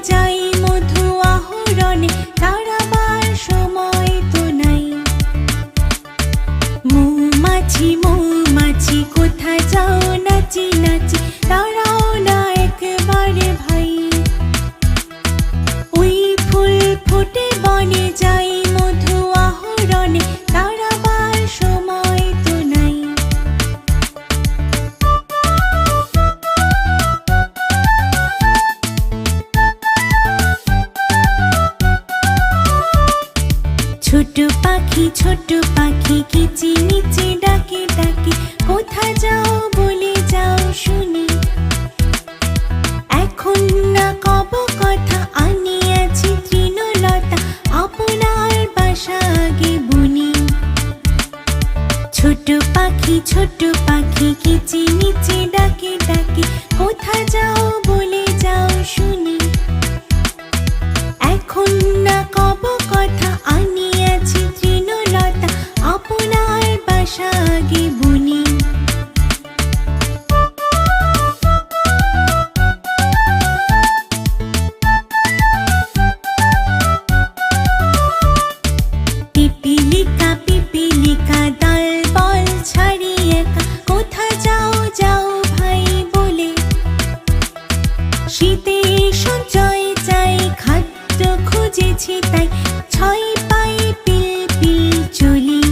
যাই মধু আহরণে, তাড়াবার সময় তো নাই। মৌমাছি মৌমাছি কোথায় যাও নাচি নাচি, তাড়াও না একবারে ভাই। ওই ফুল ফোটে বনে যাই মধু আহরণে, তাড়াবার সময় তো নাই। ছোট পাখি কিচিমিচি ডাকে ডাকে, কোথায় যাও বলে যাও শুনি। এখন না কব কথা, আনিয়াছি তৃণলতা, আপনার বাসা আগে বুনি। ছোট পাখি কিচিমিচি ডাকে ডাকে, কোথায় যাও বলে যাও শুনি। এখন না কব কথা, আনিয়াছি তৃণলতা, আপনার বাসা আগে বুনি। পিপিলিকা পিপিলিকা দল বল ছাড়িয়ে একা, কোথায় যাও যাও ভাই বলে। শীতে সঞ্চয় চাই, খাদ্য খুঁজেছি তাই, 6 পায়ে পিল পিল চলি।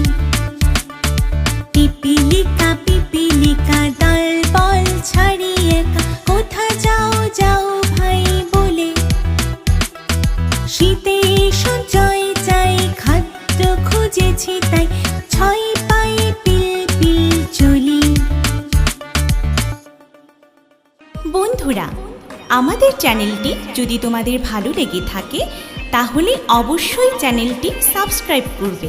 পিপিলিকা পিপিলিকা দল বল ছাড়িয়ে একা, কোথায় যাও যাও ভাই বলে। শীতে সঞ্চয় চাই, খাদ্য খুঁজেছি তাই, 6 পায়ে পিল পিল চলি। বন্ধুরা, আমাদের চ্যানেলটি যদি তোমাদের ভালো লেগে থাকে, তাহলে অবশ্যই চ্যানেলটি সাবস্ক্রাইব করবে।